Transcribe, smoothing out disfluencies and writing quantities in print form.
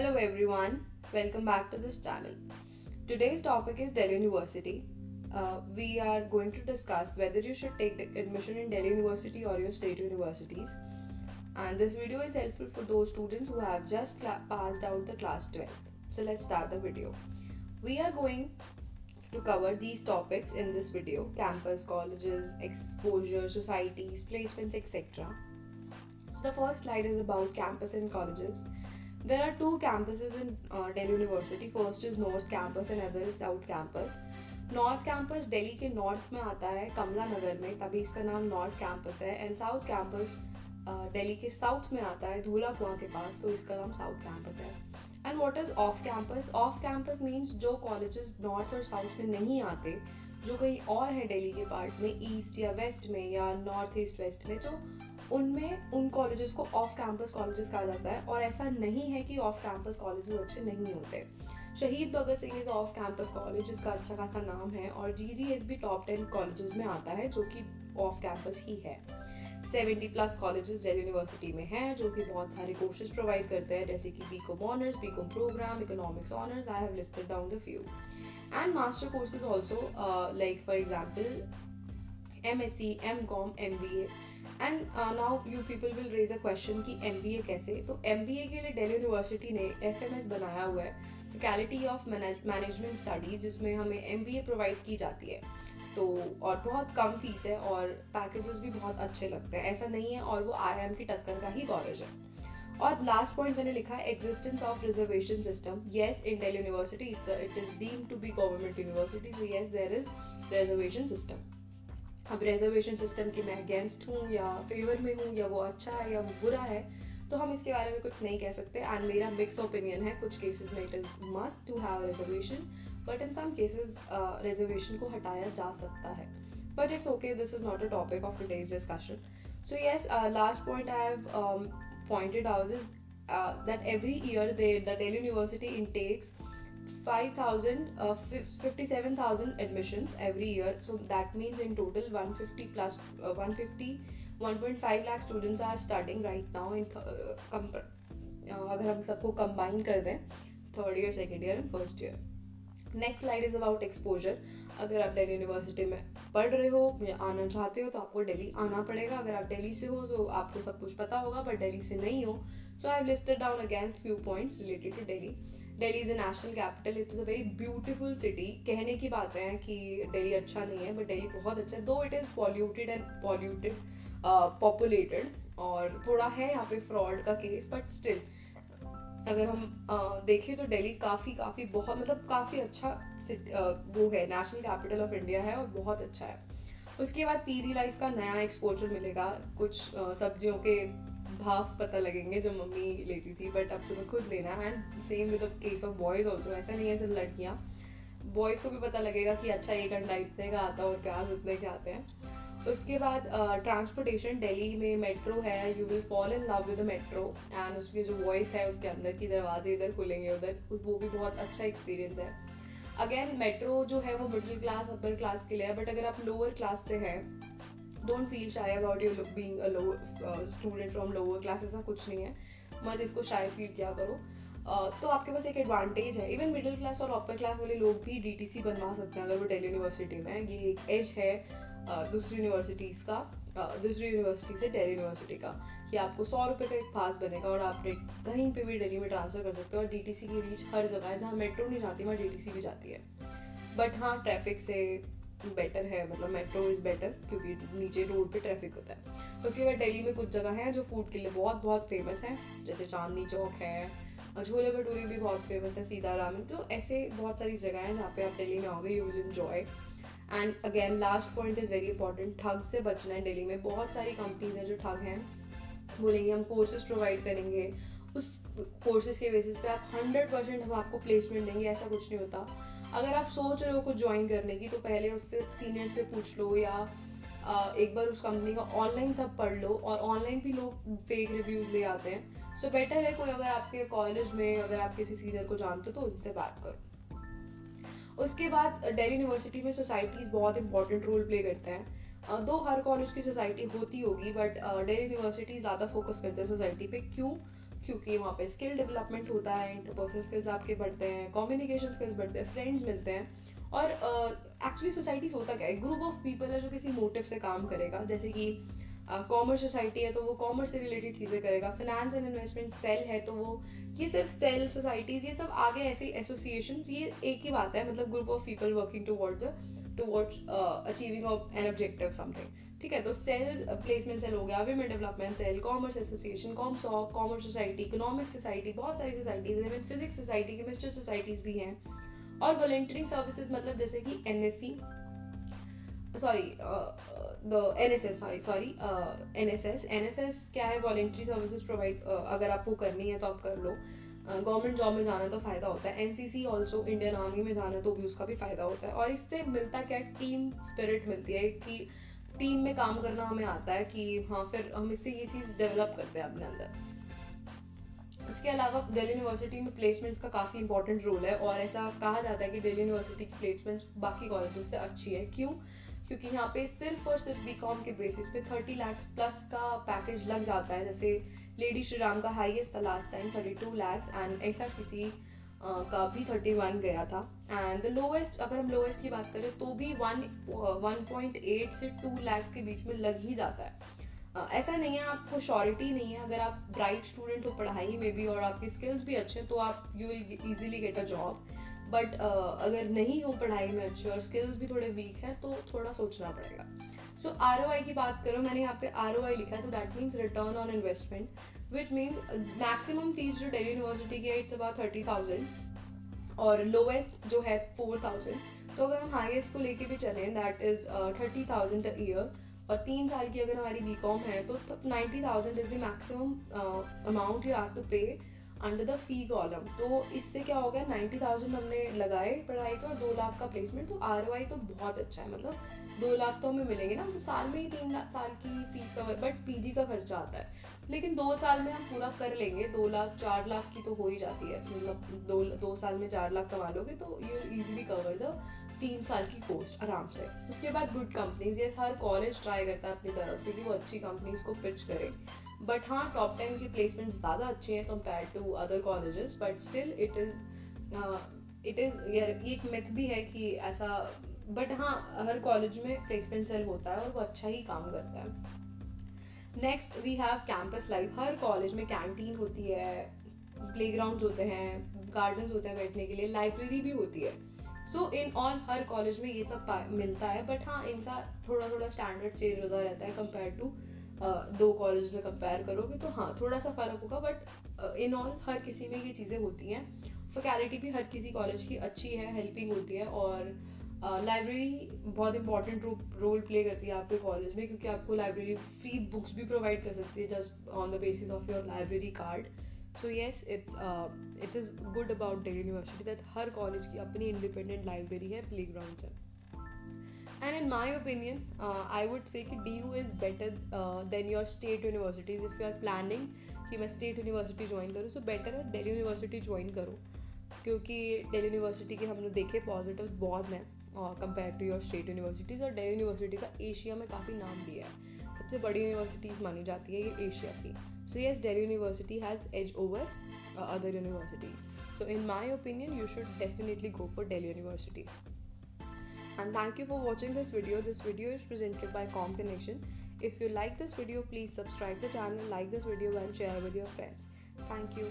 Hello everyone, welcome back to this channel. Today's topic is Delhi University. We are going to discuss whether you should take admission in Delhi University or your state universities. And this video is helpful for those students who have just passed out the class 12th. So let's start the video. We are going to cover these topics in this video: campus, colleges, exposure, societies, placements, etc. So the first slide is about campus and colleges. There are two campuses in Delhi University. First is North Campus and other is South Campus. North campus Delhi के north में आता है, कमला नगर में, तभी इसका नाम north campus है. And south campus Delhi के साउथ में आता है, धूला कुआं के पास, तो इसका नाम साउथ कैंपस है. And what is off campus? Off campus means जो कॉलेजेस नॉर्थ और साउथ में नहीं आते, जो कहीं और है दिल्ली के पार्ट में, ईस्ट या वेस्ट में या नॉर्थ ईस्ट वेस्ट में, तो उनमें उन कॉलेजेस को ऑफ कैंपस कॉलेजेस कहा जाता है. और ऐसा नहीं है कि ऑफ कैंपस कॉलेजेस अच्छे नहीं होते. शहीद Bhagat Singh is off campus college, जिसका अच्छा खासा नाम है, और GGS भी टॉप 10 कॉलेजेस में आता है, जो कि ऑफ कैंपस ही है. 70+ कॉलेजेस दिल्ली यूनिवर्सिटी में हैं, जो कि बहुत सारे कोर्सेज प्रोवाइड करते हैं, जैसे कि BCom honours, BCom programme, economics honours. I have listed down the few. And master courses also, like for example MSc, MCom, MBA. And now you people will raise a question कि MBA कैसे. तो MBA के लिए Delhi university ने FMS बनाया हुआ है, faculty of management studies, जिसमें हमें MBA प्रोवाइड की जाती है. तो और बहुत कम फीस है और पैकेजेस भी बहुत अच्छे लगते हैं, ऐसा नहीं है. और वो IIM की टक्कर का ही कॉलेज है. और लास्ट पॉइंट मैंने लिखा है existence of reservation system. Yes, in Delhi university it is deemed to be government university, so yes there is reservation system. अब रिजर्वेशन सिस्टम की मैं अगेंस्ट हूँ या फेवर में हूँ, या वो अच्छा है या वो बुरा है, तो हम इसके बारे में कुछ नहीं कह सकते. एंड मेरा मिक्स ओपिनियन है. कुछ केसेस में it is must to have reservation, but in some cases reservation को हटाया जा सकता है. But it's okay, this is not a topic of today's discussion. So yes, last point I have pointed out is that every year the Delhi University intakes 57,000 admissions every year. So that means in total 150 plus 150 1.5 lakh students are studying right now in अगर हम सबको combine कर दें, third year, second year and first year. Next slide is about exposure. अगर आप Delhi university में पढ़ रहे हो या आना चाहते हो तो आपको दिल्ली आना पड़ेगा. अगर आप दिल्ली से हो तो आपको सब कुछ पता होगा, बट दिल्ली से नहीं हो, so I have listed down again few points related to Delhi. Delhi is a national capital. It is a very beautiful city. कहने की बात है कि दिल्ली अच्छा नहीं है, बट दिल्ली बहुत अच्छा है. दो इट इज़ पॉल्यूटेड पॉपुलेटेड, और थोड़ा है यहाँ पे फ्रॉड का केस, बट स्टिल अगर हम देखें तो दिल्ली काफ़ी बहुत, मतलब काफ़ी अच्छा वो है, नेशनल कैपिटल ऑफ इंडिया है और बहुत अच्छा है. उसके बाद PG लाइफ का नया एक्सपोजर मिलेगा. कुछ सब्जियों के भाव पता लगेंगे जो मम्मी लेती थी, बट अब तुम्हें खुद लेना है. And same with the case of boys also. ऐसा नहीं है सिर्फ लड़कियाँ, बॉयज़ को भी पता लगेगा कि अच्छा एक अंडा इतने का आता है और प्याज उतने के आते हैं. उसके बाद ट्रांसपोर्टेशन. दिल्ली में मेट्रो है, you will fall in love with the metro. And उसकी जो वॉइस है, उसके अंदर की दरवाजे इधर खुलेंगे उधर, वो भी बहुत अच्छा एक्सपीरियंस है. अगेन मेट्रो जो है वो मिडिल क्लास अपर क्लास के लिए है, बट अगर आप लोअर क्लास से हैं, डोंट फील शाई about you being a lower student from lower class. ऐसा कुछ नहीं है, मत इसको शाई फील किया करो. तो आपके पास एक एडवांटेज है. इवन मिडिल क्लास और अपर क्लास वाले लोग भी DTC बनवा सकते हैं अगर वो दिल्ली यूनिवर्सिटी में. ये एक एज है दूसरी यूनिवर्सिटी से दिल्ली यूनिवर्सिटी का, कि आपको 100 रुपये का एक पास बनेगा और आप कहीं पे भी दिल्ली में ट्रांसफ़र कर सकते हो. और DTC की रीच हर जगह है. जहाँ मेट्रो नहीं जाती वहाँ DTC भी जाती है. बट हाँ, ट्रैफिक से बेटर है, मतलब मेट्रो इज़ बेटर, क्योंकि नीचे रोड पे ट्रैफिक होता है. उसके बाद दिल्ली में कुछ जगह हैं जो फूड के लिए बहुत बहुत फेमस हैं, जैसे चांदनी चौक है, छोले भटूरे भी बहुत फेमस है, सीताराम. तो ऐसे बहुत सारी जगह हैं जहाँ पे आप दिल्ली में आओगे, you will enjoy. And again last point is very important. ठग से बचना है. दिल्ली में बहुत सारी कंपनीज हैं जो ठग हैं, बोलेंगे हम कोर्सेज प्रोवाइड करेंगे, उस कोर्सेज के बेसिस पे आप 100% हम आपको प्लेसमेंट देंगे. ऐसा कुछ नहीं होता. अगर आप सोच रहे हो कुछ ज्वाइन करने की, तो पहले उससे सीनियर से पूछ लो, या एक बार उस कंपनी का ऑनलाइन सब पढ़ लो. और ऑनलाइन भी लोग फेक रिव्यूज़ ले आते हैं. सो बेटर है कोई, अगर आपके कॉलेज में अगर आप किसी सीनियर को जानते हो तो उनसे बात करो. उसके बाद दिल्ली यूनिवर्सिटी में सोसाइटीज़ बहुत इंपॉर्टेंट रोल प्ले करते हैं. दो हर कॉलेज की सोसाइटी होती होगी, बट दिल्ली यूनिवर्सिटी ज़्यादा फोकस करते हैं सोसाइटी पे. क्यों? क्योंकि वहाँ पे स्किल डेवलपमेंट होता है, इंटरपर्सनल स्किल्स आपके बढ़ते हैं, कम्युनिकेशन स्किल्स बढ़ते हैं, फ्रेंड्स मिलते हैं। और एक्चुअली सोसाइटीज होता क्या है, ग्रुप ऑफ पीपल है जो किसी मोटिव से काम करेगा। जैसे कि कॉमर्स सोसाइटी है तो वो कॉमर्स से रिलेटेड चीज़ें करेगा, फाइनेंस एंड इन्वेस्टमेंट सेल है तो वो, ये सिर्फ सेल सोसाइटीज़, ये सब आगे ऐसी एसोसिएशंस, ये एक ही बात है, मतलब group of people working towards achieving an objective something. ठीक है, तो सेल्स प्लेसमेंट सेल हो गया, women development cell, commerce association, comsoc, commerce society, economics society, बहुत सारी सोसाइटीज हैं, फिजिक्स सोसाइटी, केमिस्ट्री सोसाइटीज भी हैं। और वॉलंटियरिंग सर्विसेज मतलब जैसे कि NSC, sorry the NSS, sorry NSS क्या है, वॉलंटरी सर्विसेज प्रोवाइड, अगर आपको करनी है तो आप कर लो। गवर्नमेंट जॉब में जाना तो फ़ायदा होता है। एनसीसी ऑल्सो, इंडियन आर्मी में जाना तो भी उसका भी फ़ायदा होता है। और इससे मिलता क्या है, टीम स्पिरिट मिलती है कि टीम में काम करना हमें आता है, कि हाँ फिर हम इससे ये चीज़ डेवलप करते हैं अपने अंदर। उसके अलावा दिल्ली यूनिवर्सिटी में प्लेसमेंट्स का काफ़ी इंपॉर्टेंट रोल है, और ऐसा कहा जाता है कि दिल्ली यूनिवर्सिटी की प्लेसमेंट्स बाकी कॉलेजेस से अच्छी है। क्यों? क्योंकि यहाँ पे सिर्फ और सिर्फ बीकॉम के बेसिस पे 30 लाख प्लस का पैकेज लग जाता है। जैसे लेडी श्री राम का हाईएस्ट था लास्ट टाइम 32 लाख, एंड एक्सआरसीसी का भी 31 गया था। एंड द लोवेस्ट, अगर हम लोवेस्ट की बात करें तो भी 1.8 से 2 लाख के बीच में लग ही जाता है। ऐसा नहीं है, आपको श्योरिटी नहीं है। अगर आप ब्राइट स्टूडेंट हो पढ़ाई में भी और आपकी स्किल्स भी अच्छे हैं तो आप you will easily get a job. But अगर नहीं हो पढ़ाई में अच्छे और स्किल्स भी थोड़े वीक हैं तो थोड़ा सोचना पड़ेगा। सो ROI की बात करो, मैंने यहाँ पे ROI लिखा है, तो that means return on investment, which means maximum fees जो दिल्ली यूनिवर्सिटी की है इट्स अबाउट 30,000 और लोवेस्ट जो है 4,000। तो अगर हम हाईएस्ट को लेके भी चलें दैट इज़ 30,000 अ ईयर, और 3 साल की अगर हमारी बीकॉम है तो 90,000 is the maximum amount you have to pay under the fee column. तो इससे क्या हो गया, 90,000 हमने लगाए पढ़ाई पे और 2 लाख का प्लेसमेंट, तो ROI तो बहुत अच्छा है। मतलब 2 लाख तो हमें मिलेंगे ना, तो साल में ही 3 लाख साल की फीस कवर, बट PG का खर्चा आता है, लेकिन 2 साल में हम पूरा कर लेंगे। 2 लाख 4 लाख की तो हो ही जाती है, मतलब 2 साल में 4 लाख कमा लोगे तो यू इजीली कवर द 3 साल की कोर्स आराम से। उसके बाद गुड कंपनीज, ये हर कॉलेज ट्राई करता है अपनी तरफ से कि वो अच्छी कंपनीज को पिच करे। बट हाँ, टॉप 10 की प्लेसमेंट ज़्यादा अच्छी हैं compare to other colleges, but still it is यार, ये एक मिथ भी है कि ऐसा, बट हाँ हर कॉलेज में प्लेसमेंट सेल होता है और वो अच्छा ही काम करता है। Next we have campus life. हर कॉलेज में कैंटीन होती है, प्लेग्राउंड्स होते हैं, गार्डन्स होते हैं बैठने के लिए, लाइब्रेरी भी होती है। सो इन ऑल हर कॉलेज में ये सब मिलता है, बट हाँ इनका थोड़ा थोड़ा स्टैंडर्ड चेंज होता रहता है कंपेयर टू 2 कॉलेज में कंपेयर करोगे तो हाँ थोड़ा सा फ़र्क होगा, बट इन ऑल हर किसी में ये चीज़ें होती हैं। फैकल्टी भी हर किसी कॉलेज की अच्छी है, हेल्पिंग होती है, और लाइब्रेरी बहुत इंपॉर्टेंट रोल प्ले करती है आपके कॉलेज में, क्योंकि आपको लाइब्रेरी फ्री बुक्स भी प्रोवाइड कर सकती है just on the basis of your library card. So yes, it is good about Delhi university that her college की अपनी इंडिपेंडेंट लाइब्रेरी है, प्लेग्राउंड्स है। And in my opinion, I would say कि DU is better than your state universities. If you are planning कि मैं state university join करूँ, so better है Delhi University join करो, क्योंकि Delhi University के हमने देखे पॉजिटिव बहुत हैं compare to your state universities. और Delhi University का एशिया में काफ़ी नाम भी है, सबसे बड़ी यूनिवर्सिटीज़ मानी जाती है ये एशिया की। So yes, Delhi University has edge over other universities. So in my opinion, you should definitely go for Delhi University. And thank you for watching this video. This video is presented by Com Connection. If you like this video, please subscribe the channel, like this video and share with your friends. Thank you.